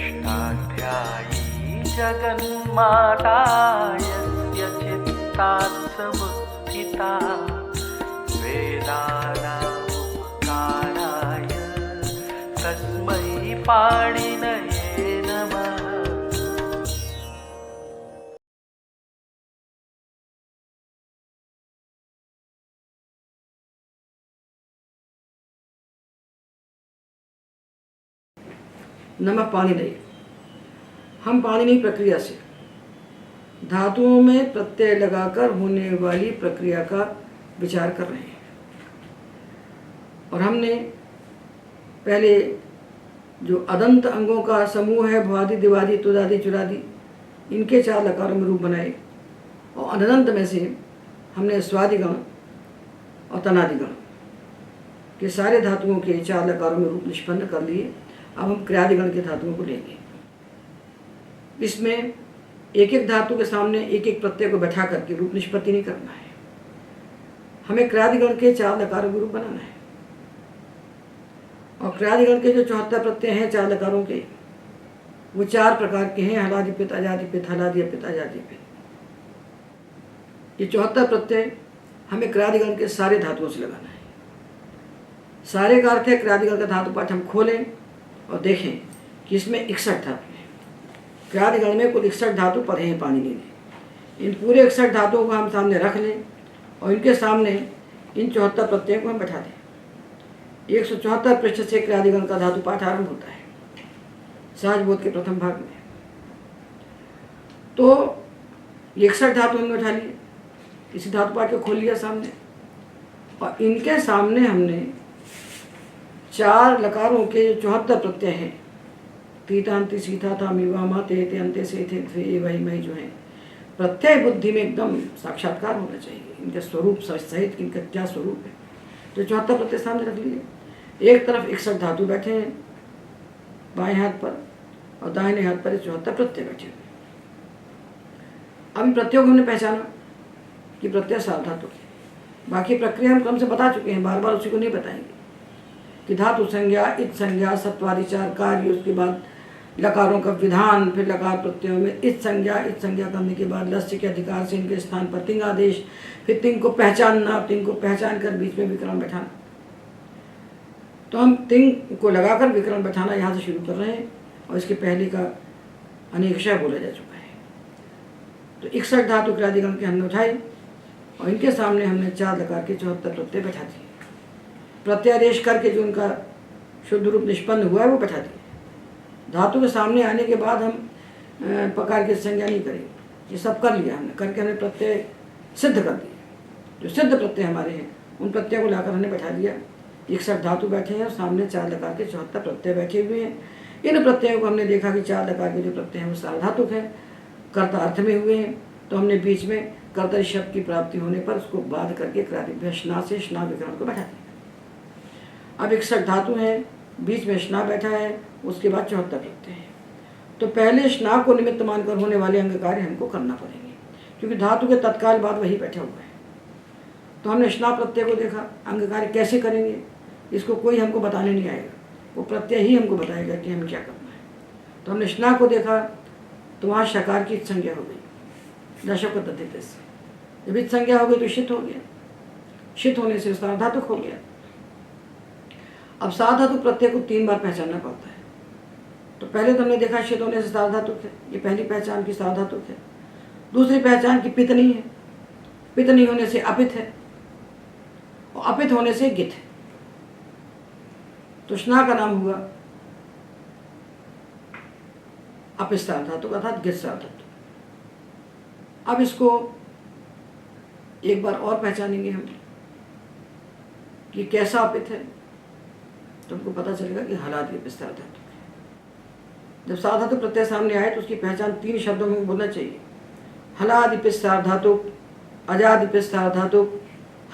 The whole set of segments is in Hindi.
षष्ठाध्यायी जगन्माता यस्य चित्तात् समुत्थिता वेदानामुपकाराय तस्मै पाणिनये नमः। नमः पाणिनये। हम पाणिनि प्रक्रिया से धातुओं में प्रत्यय लगाकर होने वाली प्रक्रिया का विचार कर रहे हैं। और हमने पहले जो अदंत अंगों का समूह है भवादि, दिवादि, तुदादि, चुरादि, इनके 4 लकारों में रूप बनाए और अनंत में से हमने स्वादिगण और तनादिगण के सारे धातुओं के 4 लकारों में रूप निष्पन्न कर लिए। अब हम क्रियादिगण के धातुओं को लेंगे। इसमें एक एक धातु के सामने एक एक प्रत्यय को बैठा करके रूप निष्पत्ति नहीं करना है। हमें क्रियादिगण के 4 लकारों के रूप बनाना है। और क्रियादिगण के जो 74 प्रत्यय हैं 4 लकारों के, वो 4 प्रकार के हैं। हलादिपित, अजादिपित, हलादिपित, अजादिपित। ये 74 प्रत्यय हमें क्रियादिगण के सारे धातुओं से लगाना है। सारे का अर्थ है क्रियादिगण का धातु पाठ हम खोलें और देखें कि इसमें 61 धातु हैं। क्रियादिगण में कुल 61 धातु पढ़े हैं पाणिनि ने। इन पूरे 61 धातुओं को हम सामने रख लें और इनके सामने इन 74 प्रत्ययों को हम बैठा दें। 174 पृष्ठ से क्रियादिगण का धातु पाठ आरंभ होता है सहजबोध के प्रथम भाग में। तो 61 धातु हमने उठा लिए, इसी धातु पाठ को खोल लिया सामने और इनके सामने हमने 4 लकारों के जो 74 प्रत्यय हैं, तीतांति, सीता था, मीवा, मा, ते, अंते, से, थे, वही मई, जो है प्रत्यय बुद्धि में एकदम साक्षात्कार होना चाहिए। इनके स्वरूप सहित इनका क्या स्वरूप है। तो 74 प्रत्यय सामने रख लिए। एक तरफ 61 धातु बैठे हैं बाएं हाथ पर और दाहिने हाथ पर 74 प्रत्यय बैठे हुए। अब इन प्रत्ययों को हमने पहचाना कि प्रत्यय सावधातु है। बाकी प्रक्रिया हम क्रम से बता चुके हैं, बार बार उसी को नहीं बताएंगे कि धातु संज्ञा, इत संज्ञा, सत्वादि 4 कार्य, उसके बाद लकारों का विधान, फिर लकार प्रत्ययों में इत संज्ञा करने के बाद लस्य के अधिकार से इनके स्थान पर तिंग आदेश, फिर तिंग को पहचानना, तिंग को पहचान कर बीच में विकरण बैठाना। तो हम तिंग को लगाकर विकरण बैठाना यहाँ से शुरू कर रहे हैं और इसके पहले का अनेकशः बोला जा चुका है। तो 61 धातु क्रियादिगण के हमने उठाए और इनके सामने हमने 4 लकार के 74 प्रत्यय बैठा दिए। प्रत्यादेश करके जो उनका शुद्ध रूप निष्पन्न हुआ है वो बैठा दिए। धातु के सामने आने के बाद हम प्रकार की संज्ञा नहीं करेंगे, ये सब कर लिया हमने, करके हमने प्रत्यय सिद्ध कर दिए। जो सिद्ध प्रत्यय हमारे हैं उन प्रत्ययों को लाकर हमने बैठा दिया। 61 धातु बैठे हैं और सामने 4 लकार के 74 प्रत्यय बैठे हुए हैं। इन प्रत्ययों को हमने देखा कि 4 लकार के जो प्रत्यय हैं वो सार्वधातुक हैं, कर्ता अर्थ में हुए हैं। तो हमने बीच में कर्तरी शब्द की प्राप्ति होने पर उसको बाध करके क्रियादिभ्य स्ना से स्ना विकरण को बैठा दिया। अब 61 धातु हैं, बीच में स्ना बैठा है, उसके बाद 74 प्रत्यय हैं। तो पहले स्ना को निमित्त मानकर होने वाले अंग कार्य हमको करना पड़ेंगे, क्योंकि धातु के तत्काल बाद वही बैठा हुआ है। तो हमने स्ना प्रत्यय को देखा, अंग कार्य कैसे करेंगे इसको कोई हमको बताने नहीं आएगा, वो प्रत्यय ही हमको बताएगा कि हमें क्या करना है। तो हमने स्ना को देखा तो वहाँ शकार की संज्ञा हो गई दशक पद्धति से। जब इत संज्ञा हो गई तो शित हो गया, शित होने से सार्वधातुक हो गया। अब सार्वधातुक प्रत्यय को 3 बार पहचानना पड़ता है। तो पहले तो हमने देखा शित होने से सार्वधातुक है, ये पहली पहचान की सार्वधातुक है। दूसरी पहचान की पित नहीं है, पित नहीं होने से अपित है और अपित होने से गित है। तो स्ना का नाम हुआ अपित सार्वधातुक अर्थात गित सार्वधातुक। अब इसको एक बार और पहचानेंगे हम कि कैसा अपित है, तो हमको पता चलेगा कि हलादि अपित सार्वधातुक है। जब सार्वधातुक प्रत्यय सामने आए तो उसकी पहचान 3 शब्दों में बोलना चाहिए। हलादि अपित सार्वधातुक, अजादि अपित सार्वधातुक,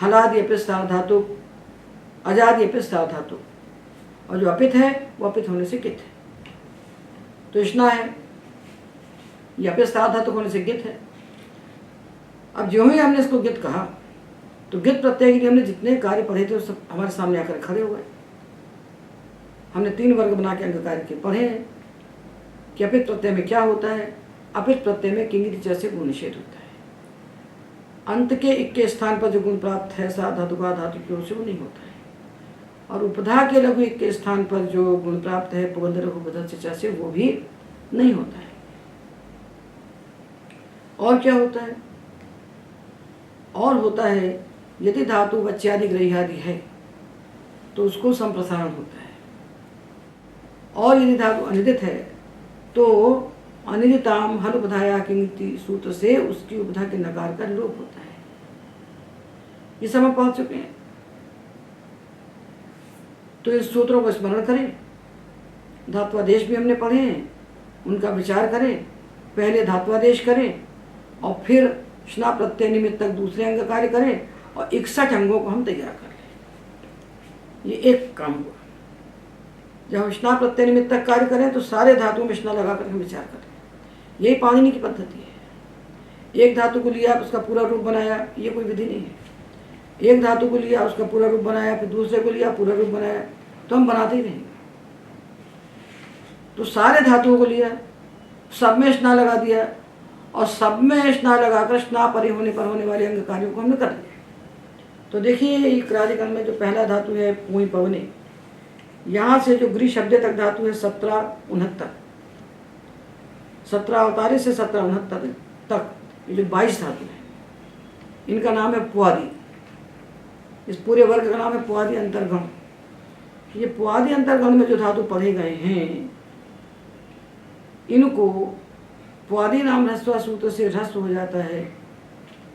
हलादि अपित सार्वधातुक, अजादि अपित सार्वधातुक। और जो अपित है वो अपित होने से गित है। तो स्ना है, ये अपित सार्वधातुक होने से गित है। अब जो ही हमने इसको गित कहा तो गित प्रत्यय के लिए हमने जितने कार्य पढ़े थे वो सब हमारे सामने आकर खड़े हो गए। हमने 3 वर्ग बना के अंग कार्य के पढ़े हैं। कि अपित प्रत्यय में क्या होता है। अपित प्रत्यय में किंगित जैसे गुण निषेध होता है। अंत के इक के स्थान पर जो गुण प्राप्त है सा धातु का धातु की ओर से वो नहीं होता है। और उपधा के लघु इक के स्थान पर जो गुण प्राप्त है पुगंध लघु उपधा से वो भी नहीं होता है। और क्या होता है? और होता है यदि धातु वच्यादि ग्रह्यादि है तो उसको संप्रसारण होता है। और यदि धातु अनिदित है तो अनिदिताम हल उपधाया किंगिति सूत्र से उसकी उपधा के नकार का लोप होता है। ये सब हम पहुंच चुके हैं। तो इस सूत्रों को स्मरण करें। धात्वादेश भी हमने पढ़े हैं, उनका विचार करें। पहले धात्वादेश करें और फिर स्ना प्रत्यय निमित्त तक दूसरे अंग कार्य करें और 61 अंगों को हम तैयार कर लें। ये एक काम हुआ। जब हम स्ना प्रत्यय निमित्त तक कार्य करें तो सारे धातुओं में स्ना लगाकर हम विचार करें। यही पाणिनि की पद्धति है। एक धातु को लिया उसका पूरा रूप बनाया, ये कोई विधि नहीं है। एक धातु को लिया उसका पूरा रूप बनाया, फिर दूसरे को लिया पूरा रूप बनाया, तो हम बनाते ही रहेंगे। तो सारे धातुओं को लिया, सब में स्ना लगा दिया और सब में स्ना लगाकर स्ना परे होने पर होने वाले अंग कार्यों को हमने कर लिया। तो देखिए क्रादिकरण में जो पहला धातु है पूई पवने, यहाँ से जो गृह शब्द तक धातु है 1769, 17 अवतारे से 1769 तक ये जो 22 धातु है, इनका नाम है पुआदि। इस पूरे वर्ग का नाम है पुआदि अंतर्गण। ये पुआदि अंतर्गण में जो धातु पढ़े गए हैं, इनको पुआदि नाम ह्रस्व सूत्र से ह्रस्व हो जाता है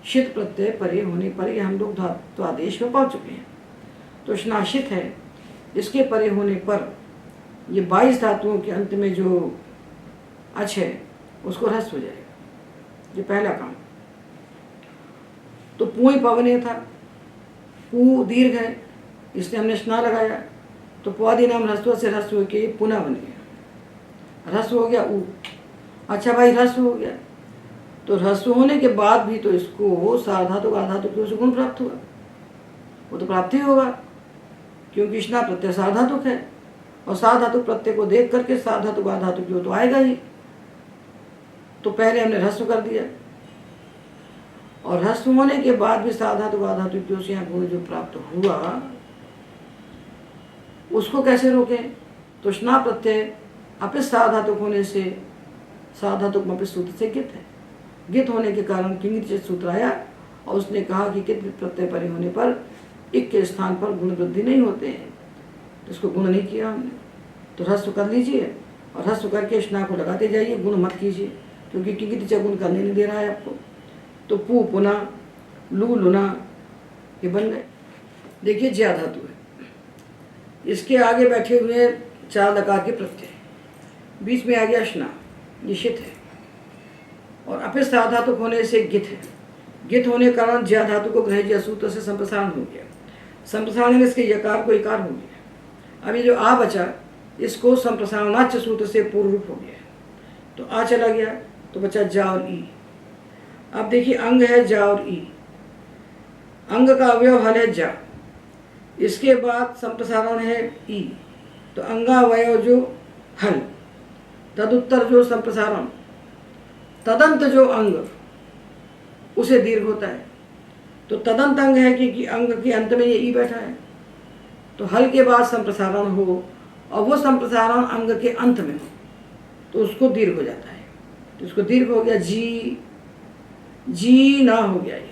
शित प्रत्यय परे होने पर। ये हम लोग धात्वादेश में पहुंच चुके हैं। तो स्नाशित है, इसके परे होने पर ये 22 धातुओं के अंत में जो अच है उसको ह्रस्व हो जाएगा। ये पहला काम। तो पूई पवने था, पू दीर्घ है, इसलिए हमने स्ना लगाया, तो पुआदि नाम ह्रस्व से ह्रस्व होके पुनः बन गया, ह्रस्व हो गया ऊ। अच्छा भाई ह्रस्व हो गया, तो ह्रस्व होने के बाद भी तो इसको साधातु का धातु की ओर से गुण प्राप्त हुआ, वो तो प्राप्त ही होगा क्योंकि स्ना प्रत्यय साधातुक है और साधातुक प्रत्यय को देख करके साधातु का धातु की ओर तो आएगा ही। तो पहले हमने ह्रस्व कर दिया और ह्रस्व होने के बाद भी साधातु का धातु की ओर से यहाँ गुण जो प्राप्त हुआ उसको कैसे रोकें? तो स्ना प्रत्यय अपित साधातुक होने से साधातुक अपित सूत्र से गित है। गित होने के कारण किंगित सूत्र आया और उसने कहा कि कित प्रत्यय परे होने पर इक के स्थान पर गुण वृद्धि नहीं होते हैं, तो इसको गुण नहीं किया हमने। तो ह्रस्व कर लीजिए और ह्रस्व करके स्ना को लगाते जाइए, गुण मत कीजिए क्योंकि किंगित गुण करने नहीं दे रहा है आपको। तो पू पुना, लू लुना, ये बन गए। देखिए ज्या धातु है, इसके आगे बैठे हुए 4 लकार के प्रत्यय, बीच में आ गया स्ना, ये शित है और अपित साधातुक होने से गित है। गित होने के कारण ज्या धातु को ग्रह ज्या सूत्र से संप्रसारण हो गया। संप्रसारण में इसके यकार को इकार हो गया। अब ये जो आ बचा इसको संप्रसारणाच्य सूत्र से पूर्व रूप हो गया। तो आ चला गया तो बचा जा और ई। अब देखिए अंग है जा और ई, अंग का अवयव हल है जा, इसके बाद संप्रसारण है ई, तो अंगावयव जो हल, तदुत्तर जो संप्रसारण, तदंत जो अंग उसे दीर्घ होता है। तो तदंत अंग है कि अंग के अंत में ये ई बैठा है, तो हल के बाद संप्रसारण हो और वो संप्रसारण अंग के अंत में हो तो उसको दीर्घ हो जाता है। तो उसको दीर्घ हो गया जी, जी ना हो गया ये।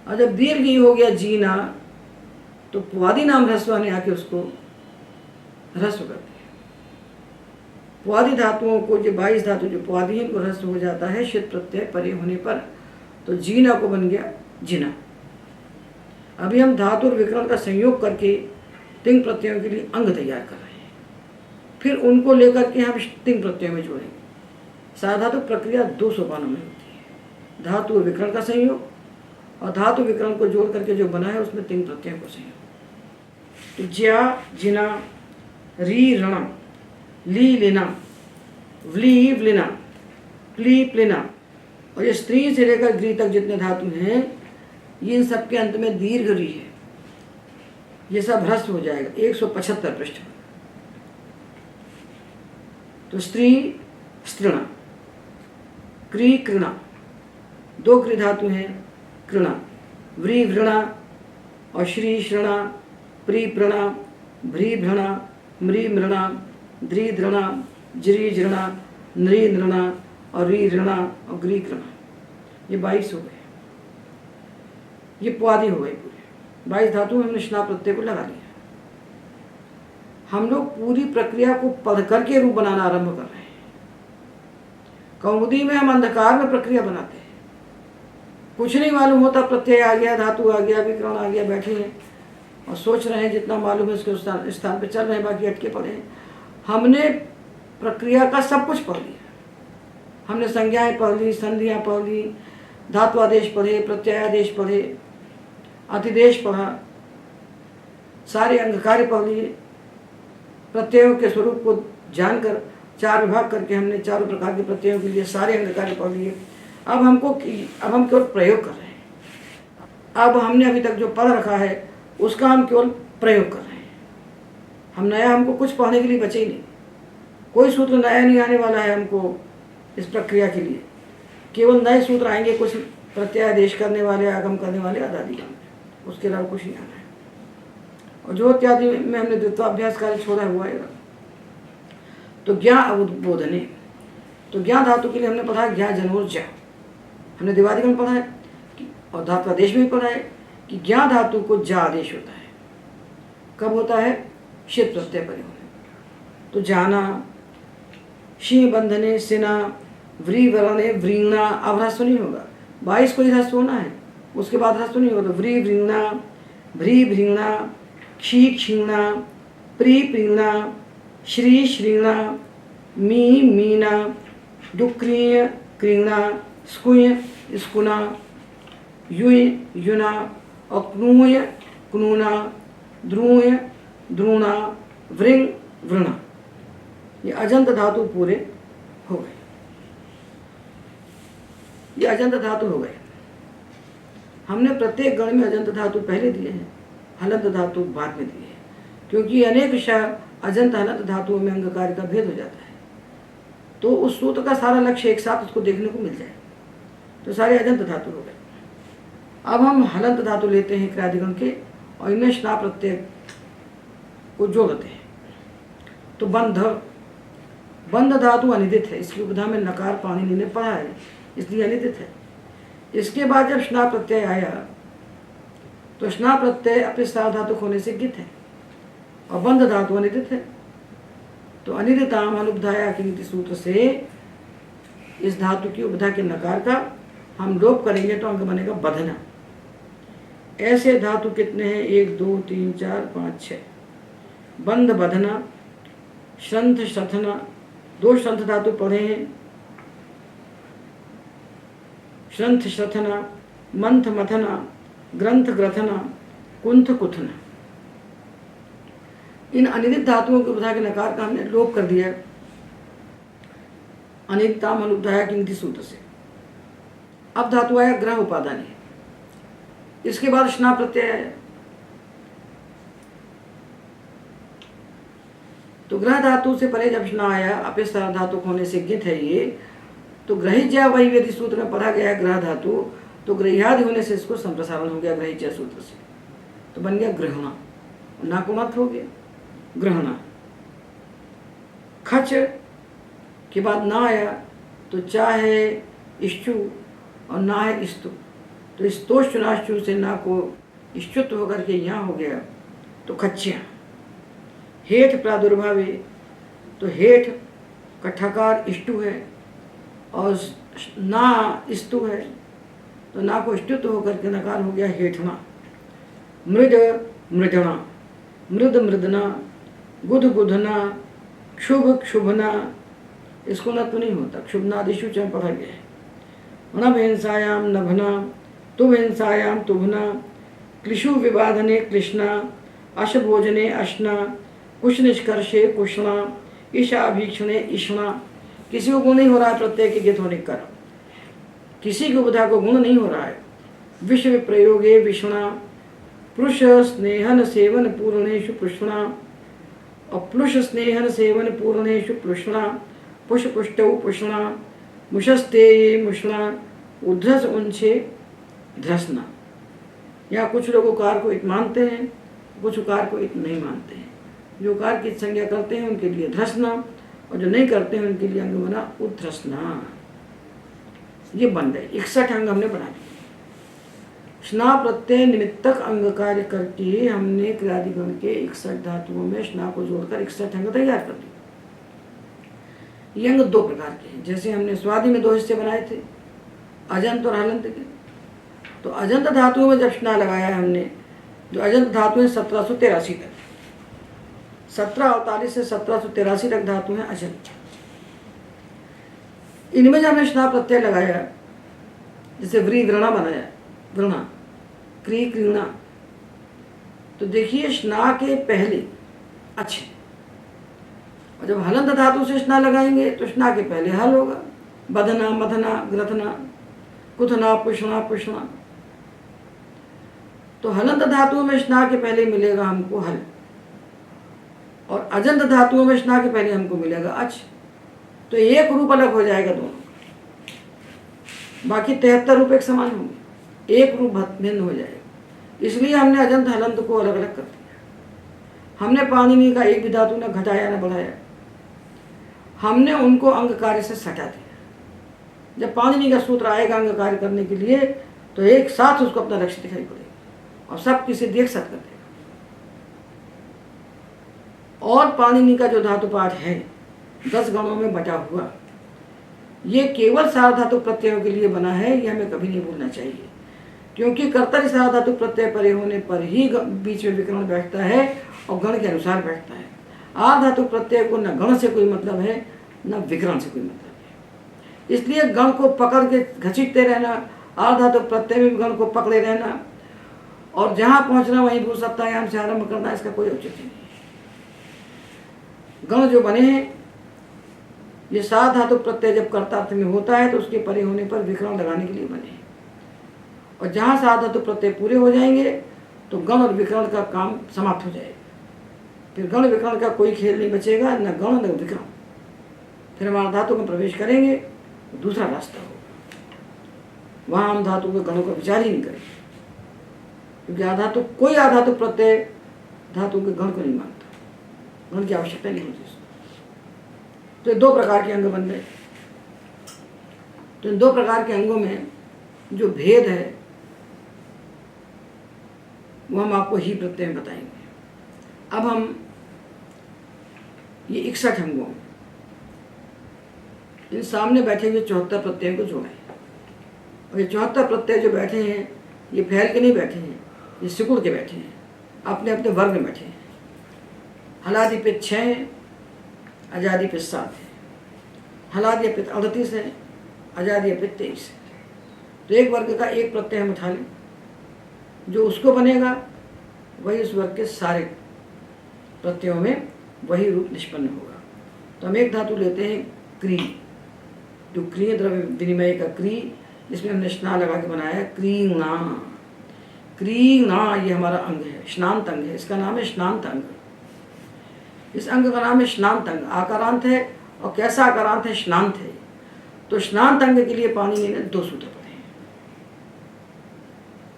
और जब दीर्घ ई हो गया जी ना, तो पुआदि नाम ह्रस्व ने आके उसको ह्रस्व कर दिया। पुआदि धातुओं को जो 22 धातु जो पुआदि है, इनको ह्रस्व हो जाता है शित प्रत्यय परे होने पर। तो जीना को बन गया जिना। अभी हम धातु और विकरण का संयोग करके तिंग प्रत्ययों के लिए अंग तैयार कर रहे हैं, फिर उनको लेकर के हम तिंग प्रत्ययों में जोड़ेंगे। साधातु प्रक्रिया 2 सोपानों में होती है, धातु और विकरण का संयोग और धातु विकरण को जोड़ करके जो बना है उसमें तिंग प्रत्ययों को संयोग। तो ज्या जिना, री रणम, ली लिना, व्ली व्लिना, प्ली प्लिना, और ये स्त्री से लेकर गृह तक जितने धातु हैं ये इन सब के अंत में दीर्घ री है। ये सब ह्रस्व हो जाएगा 175 पृष्ठ में। तो स्त्री स्त्रीणा, क्री कृणा, 2 क्री धातु हैं कृणा, व्री वृणा और श्री श्रणा, प्री प्रणा, भ्री भ्रणा, मृ मृणा, द्रि दृणा, जृ जृणा, नृ नृणा और री ऋणा और ग्री कृणा। ये 22 हो गए, ये पुआदि हो गए पूरे। 22 धातु में हमने स्ना प्रत्यय को लगा लिया। हम लोग पूरी प्रक्रिया को पढ़ करके रूप बनाना आरंभ कर रहे हैं। कौमुदी में हम अंधकार में प्रक्रिया बनाते हैं, कुछ नहीं मालूम होता, प्रत्यय आ गया, धातु आ गया, विकरण आ गया, बैठे हैं और सोच रहे हैं जितना मालूम है उसके स्थान पे चल रहे हैं, बाकी अटके पड़े हैं। हमने प्रक्रिया का सब कुछ पढ़ लिया। हमने संज्ञाएं पढ़ ली, संधियां पढ़ ली, धातु आदेश पढ़े, प्रत्ययादेश पढ़े, अतिदेश पढ़ा, सारे अंग कार्य पढ़ लिए। प्रत्ययों के स्वरूप को जानकर 4 विभाग करके हमने चारों प्रकार के प्रत्ययों के लिए सारे अंग कार्य पढ़ लिए। अब हम केवल प्रयोग कर रहे हैं। अब हमने अभी तक जो पढ़ रखा है उसका हम केवल प्रयोग कर रहे हैं। हम नया, हमको कुछ पढ़ने के लिए बचे ही नहीं, कोई सूत्र नया नहीं आने वाला है हमको इस प्रक्रिया के लिए। केवल नए सूत्र आएंगे, कुछ प्रत्यादेश करने वाले, आगम करने वाले, आदि, उसके अलावा कुछ नहीं आना है। और जो इत्यादि में हमने द्वित्वाभ्यास कार्य छोड़ा हुआ है। तो ज्ञा अवुद्बोधने, तो ज्ञा धातु के लिए हमने पढ़ा ज्ञा जनोर ज्ञा, हमने दिवादिगण में पढ़ा है और धात्वादेश में भी पढ़ा है कि ज्ञा धातु को जा आदेश होता है। कब होता है? शीत प्रत्यय परे होने। तो जाना, शी बंधने, सिना, व्री वरणे, व्रीणा, अब ह्रस्व नहीं होगा, 22 को ही ह्रस्व होना है, उसके बाद ह्रस्व नहीं होगा। तो व्री व्रीणा, भ्री भ्रीणा, क्षी क्षीणा, प्री प्रीणा, श्री श्रीणा, मी मीना, डुक्रीय क्रीणा, स्कुय स्कुना, युय युना और क्नूय क्नूना, द्रूय द्रूणा, वृंग वृणा। ये अजंत धातु पूरे हो गए, ये अजंत धातु हो गए। हमने प्रत्येक गण में अजंत धातु पहले दिए हैं, हलंत धातु बाद में दिए हैं, क्योंकि अनेक अजंत हलंत धातुओं में अंग कार्य का भेद हो जाता है। तो उस सूत्र का सारा लक्ष्य एक साथ उसको देखने को मिल जाए। तो सारे अजंत धातु हो गए। अब हम हलंत धातु लेते हैं क्रियादिगण के और इनमें स्ना प्रत्यय को जोड़ते हैं। तो बंध, बंध धातु अनिदित है, इसकी उपधा में नकार पाणिनि ने पढ़ा है, इसलिए अनिदित है। इसके बाद जब स्ना प्रत्यय आया तो स्ना प्रत्यय अपने सार्वधातुक होने से गित है और बंध धातु अनिदित है। तो अनिदिताम अनुपधाया की नीति सूत्र से इस धातु की उपधा के नकार का हम लोप करेंगे तो अंग बनेगा बधना। ऐसे धातु कितने हैं? 1 2 3 4 5 6। बंध बधना, श्रंथ श्रथना, 2 श्रंथ धातु पढ़े हैं, श्रंथ श्रथना, मंथ मथना, ग्रंथ ग्रथना, कुंथ कुथना। इन अनिदित धातुओं की उपधा के नकार का हमने लोप कर दिया अनिदिताम अनुपधाया की नीति सूत्र से। अब धातु आया ग्रह उपादानी, इसके बाद स्ना प्रत्यय आया। तो ग्रह धातु से परे जब स्ना आया, अपे धातु होने से गित है ये, तो ग्रहिज्या वही वेदी सूत्र में पढ़ा गया है ग्रह धातु, तो ग्रह्यादि होने से इसको संप्रसारण हो गया ग्रहिज्या सूत्र से, तो बन गया ग्रहणा, नाकुमत हो गया ग्रहणा। खच के बाद ना आया तो चा है इष्टु और ना है इस्तु, तो स्तोष्टुनाष्टु से ना को इष्टुत्व होकर के यहाँ हो गया तो खच्चियाँ। हेठ प्रादुर्भावे, तो हेठ का ठकार इष्टु है और ना इस्तु है, तो ना को इष्टुत्व होकर के नकार हो गया हेठना। मृद मृदना, मृद मृदना, गुद गुधना, क्षुभ क्षुभना, इसको न तो नहीं होता, क्षुभनादिशु चय पढ़ा गया है। नभ हिंसायाम नभना, तुभ हिंसायाम तुभना, क्लिशु विवादने कृष्णा, अशभोजने अश्ना, कुश निष्कर्षे कुष्णा, ईशाभीक्षणे ईष्णा। किसी को गुण नहीं हो रहा है प्रत्यय के गित होने का, किसी की उपधा को गुण नहीं हो रहा है। विश्व प्रयोगे विष्णा, पुरुष स्नेहन सेवन पूर्णेषु पुष्णा, और पुरुष स्नेहन सेवन पूर्णेषु पुष्णा, पुष पुष्टौ पुष्णा मुशस्ते मुष्णा उध्रस उंचे ध्रसना। या कुछ लोग उकार को इत मानते हैं, कुछ उकार को इत नहीं मानते हैं। जो उकार की संज्ञा करते हैं उनके लिए ध्रसना, और जो नहीं करते हैं उनके लिए अंग बना उध्रसना। ये बन गए 61 अंग हमने बना दिए। स्ना प्रत्यय निमित्तक अंग कार्य करके हमने क्रियादिगण के 61 धातुओं में स्ना को जोड़कर 61 अंग तैयार कर दिए। ये अंग 2 प्रकार के हैं। जैसे हमने स्वादि में 2 हिस्से बनाए थे, अजंत और हलंत के। तो अजंत धातुओं में जब स्ना लगाया है हमने, जो अजंत धातु है 1783 तक, 1748 से 1783 तक धातु है अजंत। इनमें जब हमने स्ना प्रत्यय लगाया, जैसे व्री व्रणा बनाया, व्रणा क्री क्रीणा, तो देखिए स्ना के पहले अच्छे, और जब हलंत धातु से स्ना लगाएंगे तो स्ना के पहले हल होगा। बधना मथना ग्रथना कुथना पुष्णा पुष्णा। तो हलंत धातुओं में स्ना के पहले मिलेगा हमको हल, और अजंत धातुओं में स्ना के पहले हमको मिलेगा अच। तो एक रूप अलग हो जाएगा दोनों, बाकी 73 रूप एक समान होंगे, एक रूप भिन्न हो जाएगा। इसलिए हमने अजंत हलंत को अलग अलग कर दिया। हमने पाणिनि का एक भी धातु न घटाया न बढ़ाया, हमने उनको अंग कार्य से सटा दिया। जब पाणिनि का सूत्र आएगा अंग कार्य करने के लिए, तो एक साथ उसको अपना लक्ष्य दिखाई पड़ेगा और सब किसी देख सक कर देगा। और पाणिनि का जो धातु पाठ है 10 गणों में बटा हुआ, ये केवल सार्वधातु प्रत्ययों के लिए बना है, ये हमें कभी नहीं भूलना चाहिए। क्योंकि कर्तरी सार्वधातु प्रत्यय परे होने पर ही बीच में विकरण बैठता है और गण के अनुसार बैठता है। आर्धातु प्रत्यय को न गण से कोई मतलब है न विकरण से कोई मतलब है। इसलिए गण को पकड़ के घसीटते रहना, आर्धातु प्रत्यय में गण को पकड़े रहना, और जहाँ पहुँचना वहीं भूसत्तायाम से आरंभ करना, इसका कोई औचित्य नहीं है। गण जो बने हैं ये सार्वधातु प्रत्यय जब कर्तार्थ में होता है तो उसके परे होने पर विकरण लगाने के लिए बने हैं, और जहाँ सार्वधातु प्रत्यय पूरे हो जाएंगे तो गण और विकरण का काम समाप्त हो जाएगा। फिर गण विकरण का कोई खेल नहीं बचेगा, न गण न विकरण। फिर हम आधातु में प्रवेश करेंगे तो दूसरा रास्ता होगा, वहाँ हम धातु के गणों का विचार ही नहीं करेंगे, क्योंकि आधातु कोई आधातु प्रत्यय धातु के गण को नहीं मानता, गण की आवश्यकता नहीं होती। तो ये 2 प्रकार के अंग बन गए। तो इन 2 प्रकार के अंगों में जो भेद है वो हम आपको ही प्रत्यय में बताएंगे। अब हम ये 61 अंगों, इन सामने बैठे हुए 74 प्रत्ययों को जोड़ें। और ये 74 प्रत्यय जो बैठे हैं ये फैल के नहीं बैठे हैं, ये सिकुड़ के बैठे हैं, अपने अपने वर्ग में बैठे हैं। हलादि पे 6, आजादी पे 7 है। हलादि पे 38 है, आजादी पे 23 है। तो एक वर्ग का एक प्रत्यय हम उठा लें, जो उसको बनेगा वही उस वर्ग के सारे प्रत्ययों में वही रूप निष्पन्न होगा। तो हम एक धातु लेते हैं क्री, जो क्रिय द्रव्य विनिमय का क्री, जिसमें हमने स्ना लगा के बनाया है क्रीणा। क्रीणा ये हमारा अंग है, स्नांत अंग है, इसका नाम है स्नांत अंग। इस अंग का नाम है स्नांत अंग। आकारांत है, और कैसा आकारांत है? स्नांत है। तो स्नांत अंग के लिए पाणिनि ने 2 सूत्र पढ़े हैं।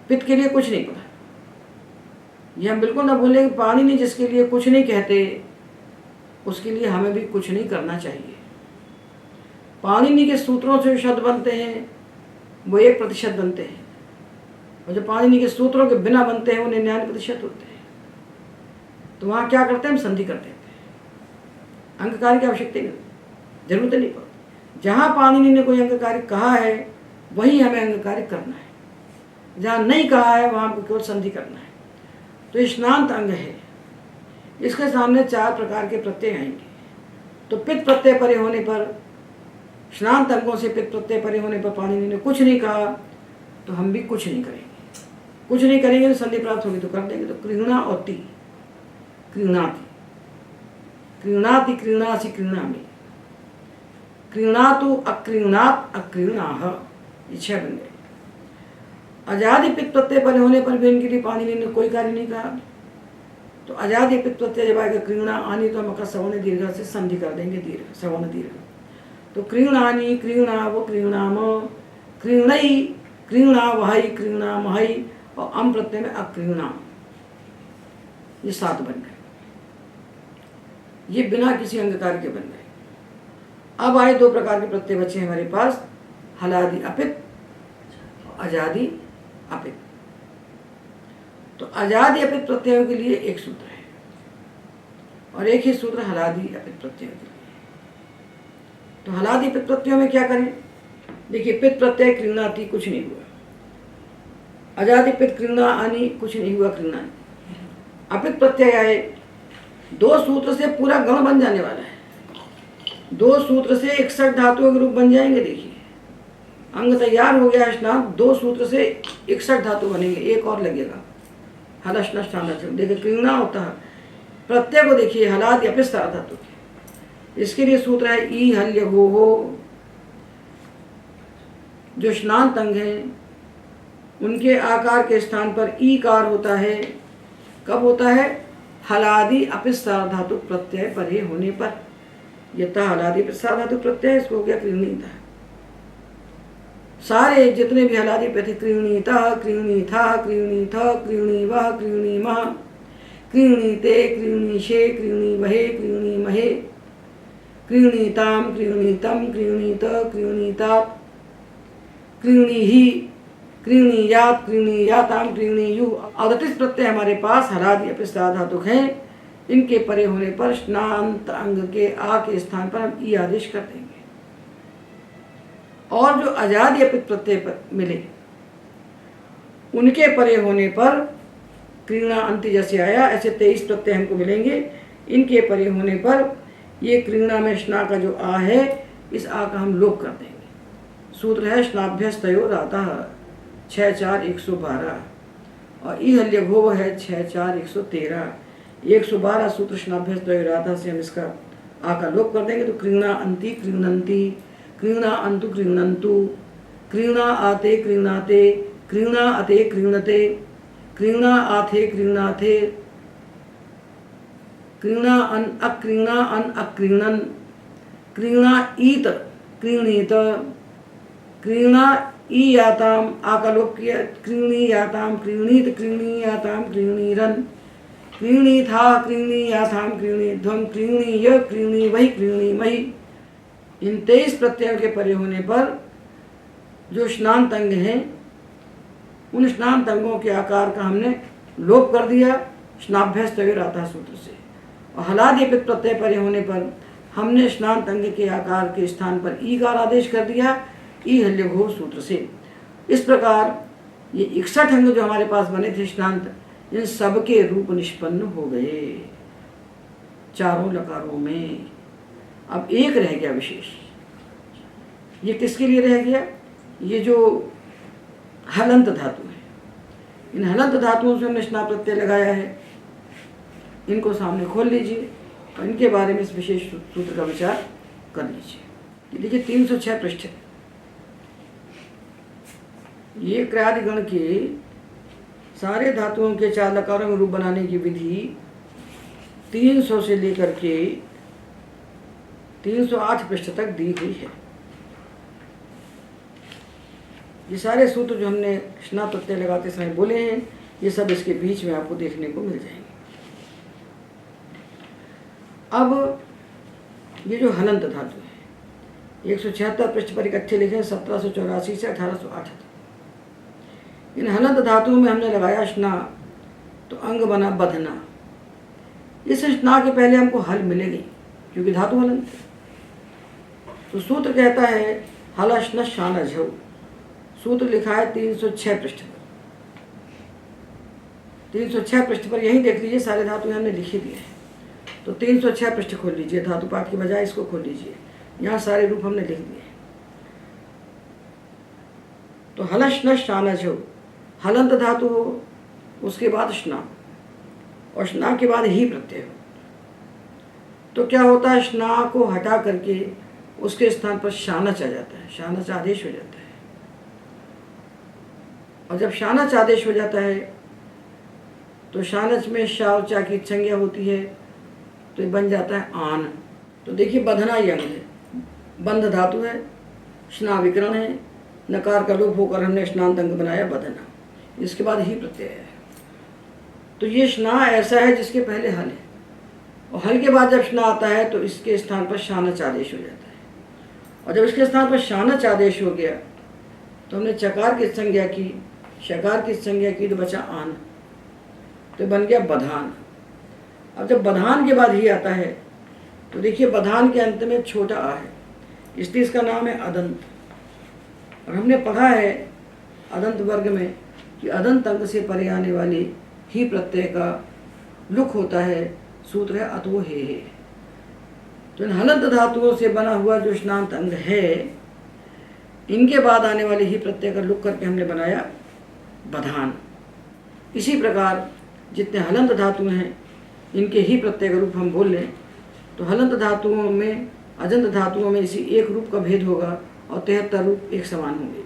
पित्त के लिए कुछ नहीं पढ़ा। ये हम बिल्कुल ना भूलें कि पाणिनि जिसके लिए कुछ नहीं कहते उसके लिए हमें भी कुछ नहीं करना चाहिए। पाणिनि के सूत्रों से शब्द बनते हैं वो 1% बनते हैं, और जो पाणिनि के सूत्रों के बिना बनते हैं वो 99% होते हैं। तो वहाँ क्या करते हैं? हम संधि कर देते हैं, अंग कार्य की आवश्यकता नहीं, जरूरत नहीं पड़ती। जहाँ पाणिनि ने कोई अंग कार्य कहा है वहीं हमें अंग कार्य करना है, जहाँ नहीं कहा है वहाँ हमको केवल संधि करना है। तो ये स्नांत अंग है, इसके सामने 4 प्रकार के प्रत्यय आएंगे। तो पित्त प्रत्यय परे होने पर, स्नांत अंगों से पित्त प्रत्यय परे होने पर पाणिनि ने कुछ नहीं कहा, तो हम भी कुछ नहीं करेंगे। कुछ नहीं करेंगे तो संधि प्राप्त होगी तो कर देंगे। तो क्रीणा और ती, क्रीणाति, क्रीणाति क्रीणासि क्रीणामि, क्रीणातु अक्रीणात अक्रीणाः, ये 6 बन गए। अजादि पित्त प्रत्यय परे होने पर भी इनके लिए पाणिनि ने कोई कार्य नहीं कहा। तो अजादि पित्त प्रत्यय जब आएगा क्रीणा आनी, तो हम अका सवर्ण दीर्घ से संधि कर देंगे, दीर्घ सवर्ण दीर्घ। तो क्रीणानि क्रीणाव क्रीणाम, क्रीणई क्रीणावहै क्रीणामहै, और अम प्रत्यय में अक्रीणाम। ये 7 बन गए, ये बिना किसी अंग कार्य के बन गए। अब आए 2 प्रकार के प्रत्यय बचे हमारे पास, हलादि अपित, अजादि अपित। तो अजादि अपित प्रत्ययों के लिए एक सूत्र है और एक ही सूत्र हलादि अपित प्रत्ययों के लिए। तो हलादि पित प्रत्ययों में क्या करें? देखिए, पित प्रत्यय क्रीणाति, कुछ नहीं हुआ। अजादि पित क्रीणा आनी, कुछ नहीं हुआ क्रीणा। अपित प्रत्यय आए, 2 सूत्र से पूरा गण बन जाने वाला है। 2 सूत्र से 61 धातुओं के रूप बन जाएंगे। देखिए, अंग तैयार हो गया स्नान, 2 सूत्र से 61 धातु बनेंगे, एक और लगेगा, हलश नष्टान। देखिए, क्रीणा होता है प्रत्यय को, देखिए हलादि अपित सारा धातु के। इसके लिए सूत्र है ई हल्य गो हो। जो स्नान अंग है उनके आकार के स्थान पर ई कार होता है। कब होता है? हलादि अपित सारा धातु प्रत्यय परे होने पर। यथा हलादि अपित सारा धातु प्रत्यय, इसको हो गया क्रीणीता। सारे जितने भी हलादि पे थे, क्रीणीता, क्रीणीथा, क्रीणीथ, क्रीणीवः, क्रीणीमः, क्रीणीते, क्रीणीशे, क्रीणीवहे, क्रीणीमहे, क्रीणीताम, क्रीणीतम, क्रीणीत, क्रीणीतात, क्रीणीहि, क्रीणीयात, क्रीणीयाताम, क्रीणीयु। अदतिस प्रत्यय हमारे पास हलादि अपित सारा धातुक हैं। इनके परे होने पर स्नांत अंग के आ के स्थान पर हम ई आदेश कर देंगे। और जो अजादि अपित प्रत्यय पर मिले उनके परे होने पर क्रीणा अंति जैसे आया, ऐसे 23 प्रत्यय हमको मिलेंगे। इनके परे होने पर ये क्रीणा में स्ना का जो आ है, इस आ का हम लोप कर देंगे। सूत्र है स्नाभ्यस्तयो रातः 6-4 112, और ई हल्य घो है 6-4 113। 112 सूत्र स्नाभ्यस्तयो रातः से हम इसका आ का लोप कर देंगे। तो क्रीणा अंति क्रीणंती, क्रीणा अंतु क्रीणंतु, क्रीणा आते क्रीणाते, क्रीणा अते क्रीणते, क्रीणा आथे क्रीणाथे, क्रीणा अन अक्रीणन, क्रीणा ईत क्रीणीत, क्रीणा ईयाताम, आकलोप किया, क्रीणीयाताम, क्रीणीत क्रीणीयाताम, क्रीणीरन, क्रीणीथा क्रीणीयाथाम, क्रीणीध्वम, क्रीणीय क्रीणीवहि, क्रीणीमहि। इन 23 प्रत्ययों के परे होने पर जो स्नान अंग हैं, उन स्नान अंगों के आकार का हमने लोप कर दिया स्नाभ्यस्तयो रातः सूत्र से। और हलादि अपित प्रत्यय परे होने पर हमने स्नान अंग के आकार के स्थान पर ई कार आदेश कर दिया ई हल्य घो सूत्र से। इस प्रकार ये 61 अंग जो हमारे पास बने थे स्नांत, इन सबके रूप निष्पन्न हो गए चारों लकारों में। अब एक रह गया विशेष। ये किसके लिए रह गया? ये जो हलंत धातु है, इन हलंत धातुओं से हमने स्ना प्रत्यय लगाया है। इनको सामने खोल लीजिए और इनके बारे में इस विशेष सूत्र का विचार कर लीजिए। देखिए 306 पृष्ठ, ये क्रियादि गण के सारे धातुओं के 4 लकारों में रूप बनाने की विधि 300 से लेकर के 308 पृष्ठ तक दी हुई है। ये सारे सूत्र जो हमने स्ना प्रत्यय लगाते समय बोले हैं, ये सब इसके बीच में आपको देखने को मिल जाएंगे। अब ये जो हलंत धातु है, 176 पृष्ठ पर इकट्ठे लिखे 1784 से 1808 तक। इन हलंत धातुओं में हमने लगाया स्ना, तो अंग बना बधना। इस स्ना के पहले हमको हल मिलेगी क्योंकि धातु हलंत है। तो सूत्र कहता है हलश्न शान झव। सूत्र लिखा है 306 पृष्ठ पर। 306 पृष्ठ पर यही देख लीजिए, सारे धातु हमने लिखी दिए हैं। तो 306 पृष्ठ खोल लीजिए, धातु पाठ के बजाय इसको खोल लीजिए, यहाँ सारे रूप हमने लिख दिए। तो हलश्न शान झव, हलंत धातु हो, उसके बाद स्ना, और स्ना के बाद ही प्रत्यय हो। तो क्या होता है, स्ना को हटा करके उसके स्थान पर शानच आ जाता है, शानच आदेश हो जाता है। और जब शानच आदेश हो जाता है तो शानच में शा और चा की संज्ञा होती है, तो ये बन जाता है आन। तो देखिए बधना ये अंग है, बंध धातु है, स्ना विकरण है, नकार का लोप होकर हमने स्नांत अंग बनाया बदना। इसके बाद ही प्रत्यय है। तो ये स्ना ऐसा है जिसके पहले हल है, और हल के बाद जब स्ना आता है तो इसके स्थान पर शानच आदेश हो जाता है। और जब इसके स्थान पर शानच आदेश हो गया तो हमने चकार की संज्ञा की, शकार की संज्ञा की, तो बचा आन, तो बन गया बधान। अब जब बधान के बाद ही आता है तो देखिए बधान के अंत में छोटा आ है, इसलिए इसका नाम है अदंत। और हमने पढ़ा है अदंत वर्ग में कि अदंत अंग से परे आने वाले ही प्रत्यय का लुक होता है, सूत्र है अतो हे। तो इन हलंत धातुओं से बना हुआ जो स्नांत अंग है, इनके बाद आने वाले ही प्रत्यय का लुक करके हमने बनाया बधान। इसी प्रकार जितने हलंत धातु हैं इनके ही प्रत्यय का रूप हम बोल लें तो हलंत धातुओं में, अजंत धातुओं में इसी एक रूप का भेद होगा और 73 रूप एक समान होंगे।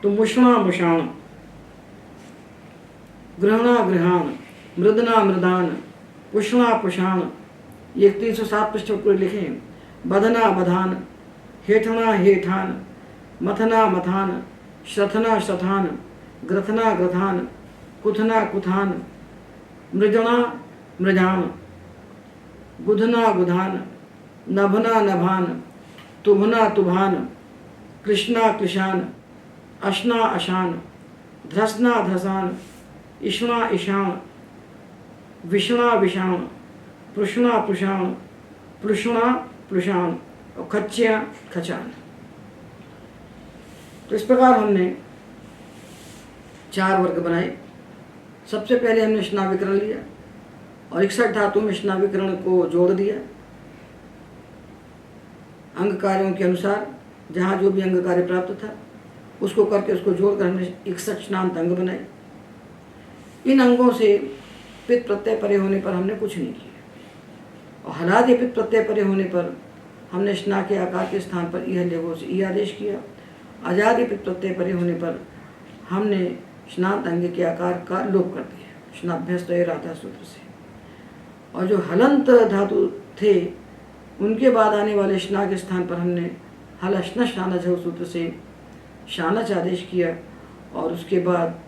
तो मुष्णा मुषाण, ग्रहणा गृहाण, मृदना मृदान, पुष्णा पुषाण, ये 307 पृष्ठ पर लिखें। बधना बधान, हेठना हेठान, मथना मथान, श्रथना श्रथान, ग्रथना ग्रथान, कुथना कुथान, मृजना मृजान, गुधना गुधान, नभना नभान, तुभना तुभान, कृष्णा कृशान, अशना अशान, ध्रसना ध्रसान, इष्णा ईशान, विषणा विषाण, पृष्णा पृषाण, पृष्णा पृषाण और खच्चिया खचान। तो इस प्रकार हमने 4 वर्ग बनाए। सबसे पहले हमने स्नाविकरण लिया और 61 धातुओं में स्नाविकरण को जोड़ दिया अंग कार्यों के अनुसार। जहाँ जो भी अंग कार्य प्राप्त था उसको करके उसको जोड़कर हमने 61 स्नांत अंग बनाए। इन अंगों से पित्त प्रत्यय परे होने पर हमने कुछ नहीं किया, और हलादि पित्त प्रत्यय परे होने पर हमने स्ना के आकार के स्थान पर इह लेगो से ई आदेश किया। अजादि पित्त प्रत्यय परे होने पर हमने स्नात अंग के आकार का लोप कर दिया स्नाभ्यस्त राधा सूत्र से। और जो हलंत धातु थे उनके बाद आने वाले स्ना के स्थान पर हमने हलश्न शानच सूत्र से शानच आदेश किया, और उसके बाद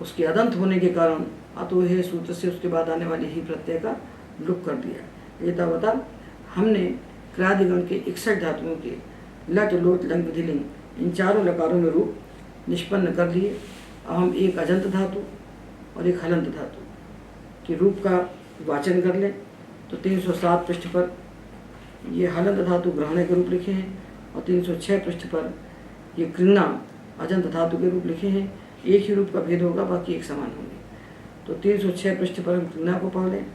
उसके अदंत होने के कारण अतो हे सूत्र से उसके बाद आने वाले ही प्रत्यय का लुक कर दिया। ये बता हमने क्रादिगण के 61 धातुओं के लट लोट लंग विधिलिंग इन चारों लकारों में रूप निष्पन्न कर लिए। अब हम एक अजंत धातु और एक हलंत धातु के रूप का वाचन कर लें। तो 307 पृष्ठ पर ये हलंत धातु ग्रहण के रूप लिखे हैं, और 306 पृष्ठ पर ये कृणा अजंत धातु के रूप लिखे हैं। एक ही रूप का भेद होगा, बाकी एक समान होंगे। तो 306 पृष्ठ पर हम कृणा को पढ़ लें,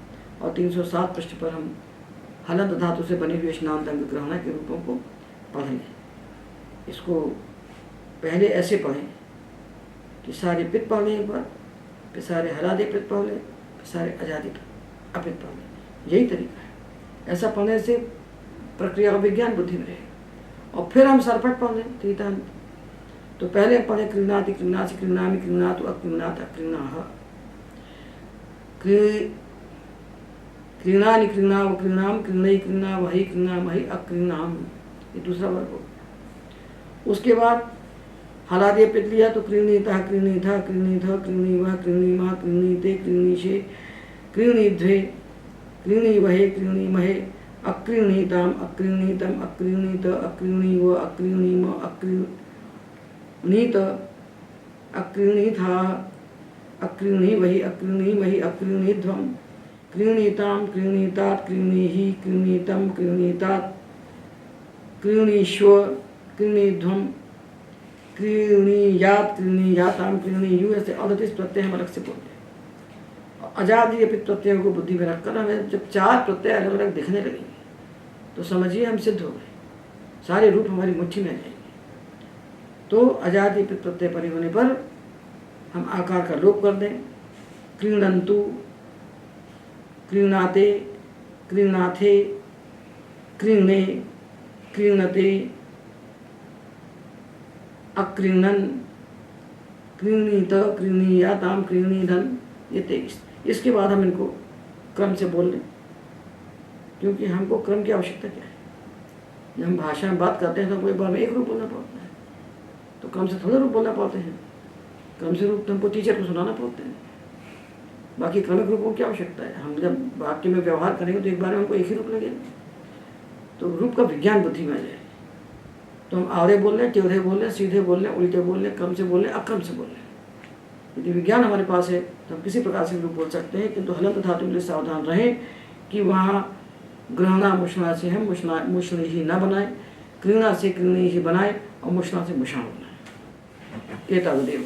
और 307 पृष्ठ पर हम हलंत धातु से बने हुए स्नांत अंग ग्रहण के रूपों को पढ़ लें। इसको पहले ऐसे पढ़ें कि सारे पित्त पढ़ लें एक बार, फिर सारे हलादि पित्त पढ़ लें, फिर सारे अजादि अपित्त पढ़ लें। यही तरीका है। ऐसा पढ़ने से प्रक्रिया का विज्ञान बुद्धि में रहेगा। और फिर हम सरपट पढ़ लें तीतांत। तो पहले पढ़े कृणाति कृणाचि कृणामि कृणातु अकृणात अकृणाः, कृणानि कृणाव कृणाम कृणई कृणा वही कृणा वही अकृणाम, ये दूसरा वर्ग होगा। उसके बाद हलादि पित्त लिया तो कृणीतः कृणीधः कृणीधः कृणीवः कृणीमः कृणीते कृणीशे कृणीध्वे कृणीवहे कृणीमहे अकृणीताम अकृणीतम अकृणीत अकृणीव अकृणीम अकृणीत अकृणीथा अकृणीवहि अकृणीमहि अकृणीध्वम कृणीताम कृणीतात कृणीहि कृणीतम कृणीतात कृणीश्व कृणीध्वम कृणीयात कृणीयाताम कृणीयु। ऐसे अदतिस प्रत्यय हम अलग से बोलते हैं। अजादि अपित्त प्रत्ययों को बुद्धि में रखकर हमें जब 4 प्रत्यय अलग अलग दिखने लगेंगे तो समझिए हम सिद्ध हो गए, सारे रूप हमारी मुट्ठी में आ जाएंगे। तो अजादि अपित्त प्रत्यय परे होने पर हम आकार का लोप कर दें। क्रीणंतु क्रीणाते क्रीणाथे क्रीणे क्रीणते अक्रीणन क्रीणीत क्रीणीयाताम क्रीणीधन, ये 23। इसके बाद हम इनको क्रम से बोल लें, क्योंकि हमको क्रम की आवश्यकता क्या है। जब हम भाषा में बात करते हैं तो हमको एक बार में एक रूप बोलना पड़ता है, तो कम से थोड़े रूप बोलना पड़ते हैं, कम से रूप तो हमको टीचर को सुनाना पड़ते हैं। बाकी क्रमिक रूपों की आवश्यकता है। हम जब वाक्य में व्यवहार करेंगे तो एक बार में हमको एक ही रूप लगेगा, तो रूप का विज्ञान बुद्धि में आ जाए। तो हम आड़े बोल लें, टेढ़े बोल लें, सीधे बोल लें, उल्टे बोल लें, क्रम से बोल लें, अक्रम से बोल लें। यदि विज्ञान हमारे पास है तो हम किसी प्रकार से रूप बोल सकते हैं, किंतु हलंत धातु के लिए सावधान रहें कि वहाँ ग्रहणा मुष्णा से हम मुष्ण ही न बनाए, क्रीणा से कृणी ही बनाए और मुष्णा से मुषाण बनाए। एतावदेव।